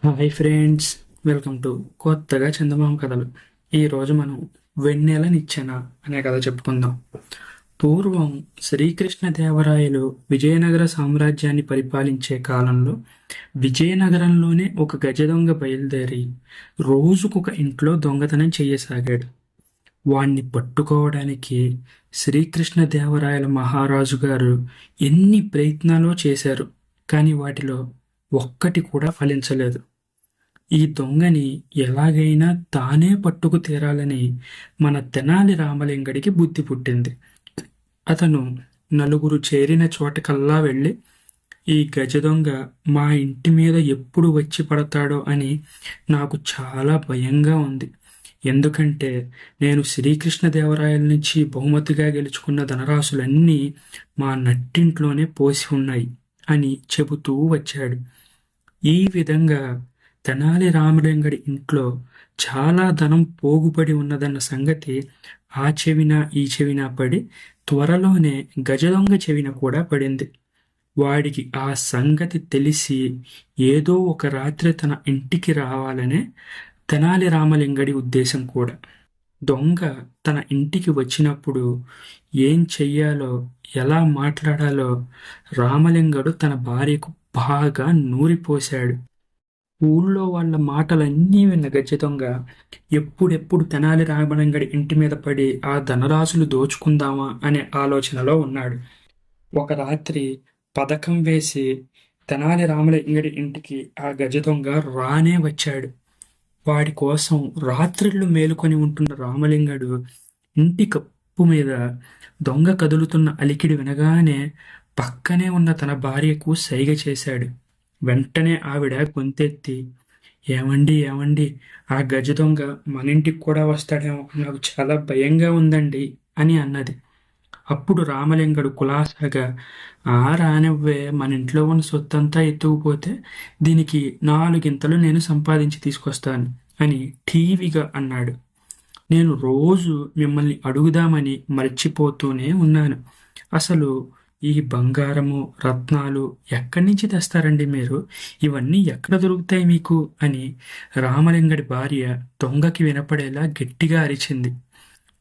Hi friends, welcome to కొత్తగా చందమామ కథలు. ఈరోజు మనం వెన్నెల నిచ్చెన అనే కథ చెప్పుకుందాం. పూర్వం శ్రీకృష్ణదేవరాయలు విజయనగర సామ్రాజ్యాన్ని పరిపాలించే కాలంలో విజయనగరంలోనే ఒక గజ దొంగ బయలుదేరి రోజుకొక ఇంట్లో దొంగతనం చేయసాగాడు. వాణ్ణి పట్టుకోవడానికి శ్రీకృష్ణదేవరాయల మహారాజు గారు ఎన్ని ప్రయత్నాలు చేశారు, కానీ వాటిలో ఒక్కటి కూడా ఫలించలేదు. ఈ దొంగని ఎలాగైనా తానే పట్టుకు తీరాలని మన తెనాలి రామలింగడికి బుద్ధి పుట్టింది. అతను నలుగురు చేరిన చోటకల్లా వెళ్ళి, ఈ గజ దొంగ మా ఇంటి మీద ఎప్పుడు వచ్చి పడతాడో అని నాకు చాలా భయంగా ఉంది. ఎందుకంటే నేను శ్రీకృష్ణదేవరాయల నుంచి బహుమతిగా గెలుచుకున్న ధనరాశులన్నీ మా నట్టింట్లోనే పోసి ఉన్నాయి అని చెబుతూ వచ్చాడు. ఈ విధంగా తెనాలి రామలింగడి ఇంట్లో చాలా ధనం పోగుపడి ఉన్నదన్న సంగతి ఆ చెవిన ఈ చెవిన పడి త్వరలోనే గజదొంగ చెవిన కూడా పడింది. వాడికి ఆ సంగతి తెలిసి ఏదో ఒక రాత్రి తన ఇంటికి రావాలనే తెనాలి రామలింగడి ఉద్దేశం కూడా. దొంగ తన ఇంటికి వచ్చినప్పుడు ఏం చెయ్యాలో, ఎలా మాట్లాడాలో రామలింగడు తన భార్యకు బాగా నూరిపోశాడు. ఊళ్ళో వాళ్ళ మాటలన్నీ విన్న గజదొంగ ఎప్పుడెప్పుడు తెనాలి రామలింగడి ఇంటి మీద పడి ఆ ధనరాశులు దోచుకుందామా అనే ఆలోచనలో ఉన్నాడు. ఒక రాత్రి పథకం వేసి తెనాలి రామలింగడి ఇంటికి ఆ గజదొంగ రానే వచ్చాడు. వాడి కోసం రాత్రిళ్ళు మేలుకొని ఉంటున్న రామలింగడు ఇంటి కప్పు మీద దొంగ కదులుతున్న అలికిడి వినగానే పక్కనే ఉన్న తన భార్యకు సైగ చేశాడు. వెంటనే ఆవిడ గొంతెత్తి, ఏమండి ఏమండి, ఆ గజ దొంగ మన ఇంటికి కూడా వస్తాడేమో, నాకు చాలా భయంగా ఉందండి అని అన్నది. అప్పుడు రామలింగడు కులాసాగా, రానివ్వే, మన ఇంట్లో ఉన్న సొత్తంతా ఎత్తుకుపోతే దీనికి 4 ఇంతలు నేను సంపాదించి తీసుకొస్తాను అని ఠీవిగా అన్నాడు. నేను రోజు మిమ్మల్ని అడుగుదామని మర్చిపోతూనే ఉన్నాను. అసలు ఈ బంగారము, రత్నాలు ఎక్కడి నుంచి తెస్తారండి మీరు? ఇవన్నీ ఎక్కడ దొరుకుతాయి మీకు అని రామలింగడి భార్య దొంగకి వినపడేలా గట్టిగా అరిచింది.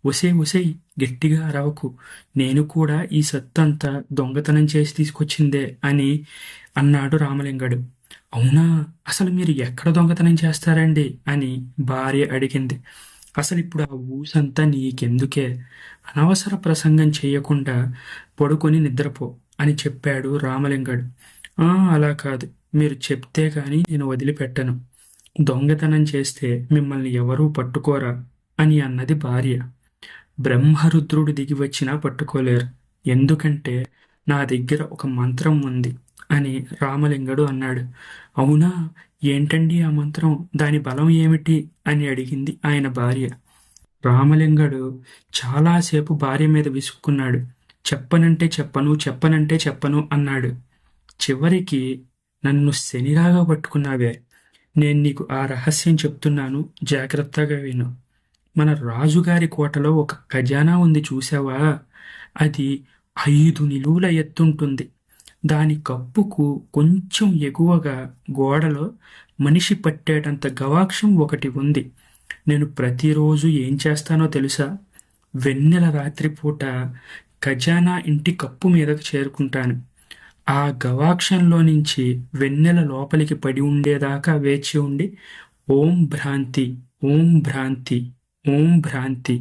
ఒసే ఒసే, గట్టిగా అరవకు, నేను కూడా ఈ సత్తంతా దొంగతనం చేసి తీసుకొచ్చిందే అని అన్నాడు రామలింగడు. అవునా, అసలు మీరు ఎక్కడ దొంగతనం చేస్తారండి అని భార్య అడిగింది. అసలు ఇప్పుడు ఆ ఊసంతా నీకెందుకే, అనవసర ప్రసంగం చేయకుండా పడుకొని నిద్రపో అని చెప్పాడు రామలింగడు. అలా కాదు, మీరు చెప్తే కానీ నేను వదిలిపెట్టను. దొంగతనం చేస్తే మిమ్మల్ని ఎవరూ పట్టుకోరా అని అన్నది భార్య. బ్రహ్మరుద్రుడు దిగి వచ్చినా పట్టుకోలేరు, ఎందుకంటే నా దగ్గర ఒక మంత్రం ఉంది అని రామలింగడు అన్నాడు. అవునా, ఏంటండి ఆ మంత్రం, దాని బలం ఏమిటి అని అడిగింది ఆయన భార్య. రామలింగడు చాలాసేపు భార్య మీద విసుక్కున్నాడు. చెప్పనంటే చెప్పను, చెప్పనంటే చెప్పను అన్నాడు. చివరికి, నన్ను శనిలాగా పట్టుకున్నావే, నేను నీకు ఆ రహస్యం చెప్తున్నాను, జాగ్రత్తగా విను. మన రాజుగారి కోటలో ఒక ఖజానా ఉంది చూసావా, అది 5 నిలువుల ఎత్తుంటుంది. దాని కప్పుకు కొంచెం ఎగువగా గోడలో మనిషి పట్టేటంత గవాక్షం ఒకటి ఉంది. నేను ప్రతిరోజు ఏం చేస్తానో తెలుసా? వెన్నెల రాత్రిపూట ఖజానా ఇంటి కప్పు మీదకు చేరుకుంటాను. ఆ గవాక్షంలో నుంచి వెన్నెల లోపలికి పడి ఉండేదాకా వేచి ఉండి, ఓం భ్రాంతి, ఓం భ్రాంతి, ఓం భ్రాంతి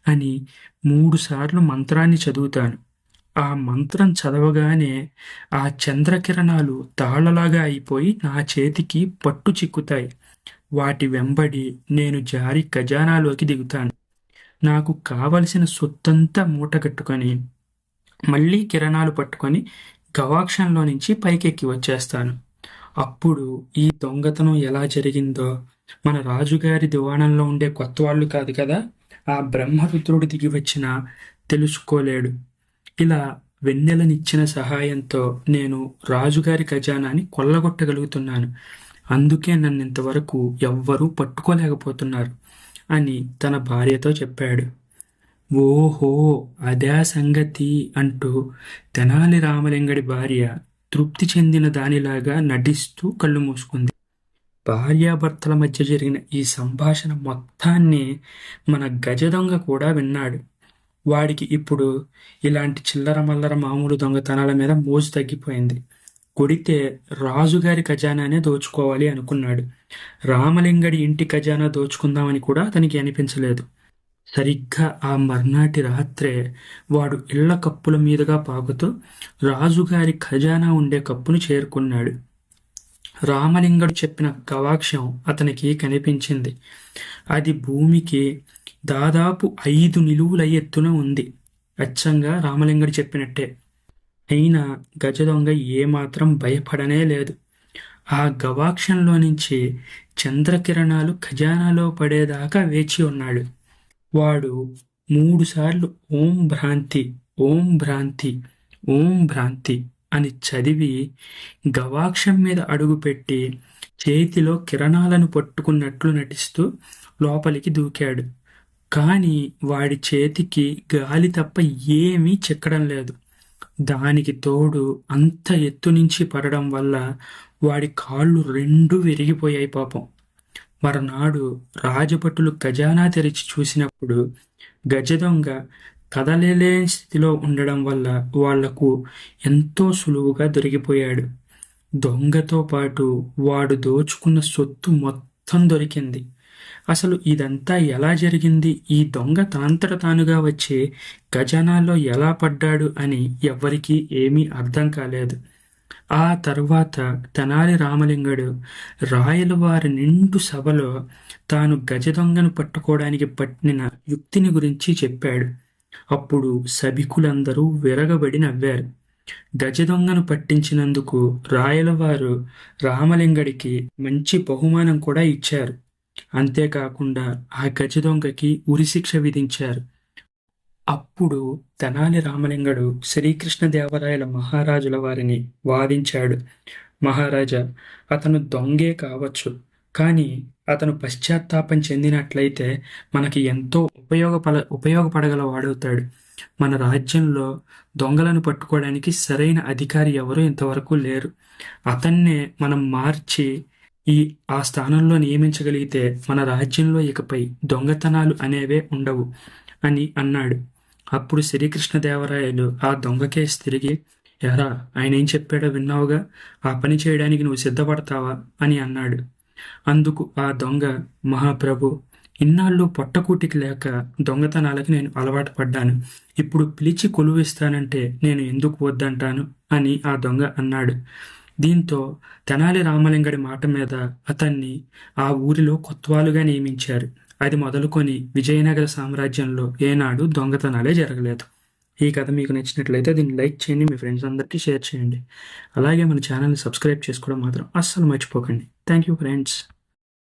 అని 3 సార్లు మంత్రాన్ని చదువుతాను. ఆ మంత్రం చదవగానే ఆ చంద్రకిరణాలు తాళ్లలాగా అయిపోయి నా చేతికి పట్టు చిక్కుతాయి. వాటి వెంబడి నేను జారి ఖజానాలోకి దిగుతాను. నాకు కావలసిన సొత్తంతా మూటగట్టుకొని మళ్ళీ కిరణాలు పట్టుకొని గవాక్షంలో నుంచి పైకెక్కి వచ్చేస్తాను. అప్పుడు ఈ దొంగతనం ఎలా జరిగిందో మన రాజుగారి దివాణంలో ఉండే కొత్త వాళ్ళు కాదు కదా, ఆ బ్రహ్మరుద్రుడు దిగి వచ్చినా తెలుసుకోలేడు. ఇలా వెన్నెలనిచ్చిన సహాయంతో నేను రాజుగారి ఖజానాని కొల్లగొట్టగలుగుతున్నాను. అందుకే నన్ను ఇంతవరకు ఎవ్వరూ పట్టుకోలేకపోతున్నారు అని తన భార్యతో చెప్పాడు. ఓహో, అదే సంగతి అంటూ తెనాలి రామలింగడి భార్య తృప్తి చెందిన దానిలాగా నటిస్తూ కళ్ళు మూసుకుంది. భార్యాభర్తల మధ్య జరిగిన ఈ సంభాషణ మొత్తాన్ని మన గజ దొంగ కూడా విన్నాడు. వాడికి ఇప్పుడు ఇలాంటి చిల్లర మల్లర మామూలు దొంగతనాల మీద మోజు తగ్గిపోయింది. కొడితే రాజుగారి ఖజానానే దోచుకోవాలి అనుకున్నాడు. రామలింగడి ఇంటి ఖజానా దోచుకుందామని కూడా అతనికి అనిపించలేదు. సరిగ్గా ఆ మర్నాటి రాత్రే వాడు ఇళ్ల కప్పుల మీదుగా పాకుతూ రాజుగారి ఖజానా ఉండే కప్పును చేరుకున్నాడు. రామలింగడు చెప్పిన గవాక్షం అతనికి కనిపించింది. అది భూమికి దాదాపు 5 నిలువుల ఎత్తున ఉంది. అచ్చంగా రామలింగడు చెప్పినట్టే. అయినా గజదొంగ ఏమాత్రం భయపడనే లేదు. ఆ గవాక్షంలో నుంచి చంద్రకిరణాలు ఖజానాలో పడేదాకా వేచి ఉన్నాడు. వాడు 3 సార్లు ఓం భ్రాంతి, ఓం భ్రాంతి, ఓం భ్రాంతి అని చదివి గవాక్షం మీద అడుగుపెట్టి చేతిలో కిరణాలను పట్టుకున్నట్లు నటిస్తూ లోపలికి దూకాడు. కానీ వాడి చేతికి గాలి తప్ప ఏమీ చిక్కడం లేదు. దానికి తోడు అంత ఎత్తు నుంచి పడడం వల్ల వాడి కాళ్ళు 2 విరిగిపోయాయి పాపం. మరునాడు రాజభటులు ఖజానా తెరిచి చూసినప్పుడు గజదొంగ కదలలేని స్థితిలో ఉండడం వల్ల వాళ్లకు ఎంతో సులువుగా దొరికిపోయాడు. దొంగతో పాటు వాడు దోచుకున్న సొత్తు మొత్తం దొరికింది. అసలు ఇదంతా ఎలా జరిగింది, ఈ దొంగ తనంతట తానుగా వచ్చి ఖజానాలో ఎలా పడ్డాడు అని ఎవ్వరికీ ఏమీ అర్థం కాలేదు. ఆ తరువాత తెనాలి రామలింగడు రాయలవారి నిండు సభలో తాను గజదొంగను పట్టుకోవడానికి పట్టిన యుక్తిని గురించి చెప్పాడు. అప్పుడు సభికులందరూ విరగబడి నవ్వారు. గజదొంగను పట్టించినందుకు రాయలవారు రామలింగడికి మంచి బహుమానం కూడా ఇచ్చారు. అంతేకాకుండా ఆ గజదొంగకి ఉరిశిక్ష విధించారు. అప్పుడు తెనాలి రామలింగడు శ్రీకృష్ణదేవరాయల మహారాజుల వారిని వాదించాడు. మహారాజా, అతను దొంగే కావచ్చు, కానీ అతను పశ్చాత్తాపం చెందినట్లయితే మనకి ఎంతో ఉపయోగపడగల వాడవుతాడు. మన రాజ్యంలో దొంగలను పట్టుకోవడానికి సరైన అధికారి ఎవరు ఇంతవరకు లేరు. అతన్నే మనం మార్చి ఆ స్థానంలో నియమించగలిగితే మన రాజ్యంలో ఇకపై దొంగతనాలు అనేవే ఉండవు అని అన్నాడు. అప్పుడు శ్రీకృష్ణదేవరాయలు ఆ దొంగ కేసు తిరిగి, ఎరా, ఆయన ఏం చెప్పాడో విన్నావుగా, ఆ పని చేయడానికి నువ్వు సిద్ధపడతావా అని అన్నాడు. అందుకు ఆ దొంగ, మహాప్రభు, ఇన్నాళ్ళు పొట్టకూటికి లేక దొంగతనాలకి నేను అలవాటు పడ్డాను. ఇప్పుడు పిలిచి కొలువిస్తానంటే నేను ఎందుకు వద్దంటాను అని ఆ దొంగ అన్నాడు. దీంతో తెనాలి రామలింగడి మాట మీద అతన్ని ఆ ఊరిలో కొత్వాలుగా నియమించారు. అది మొదలుకొని విజయనగర సామ్రాజ్యంలో ఏనాడు దొంగతనాలే జరగలేదు. ఈ కథ మీకు నచ్చినట్లయితే దీన్ని లైక్ చేయండి, మీ ఫ్రెండ్స్ అందరికీ షేర్ చేయండి. అలాగే మన ఛానల్ని సబ్స్క్రైబ్ చేసుకోవడం మాత్రం అస్సలు మర్చిపోకండి. Thank you friends.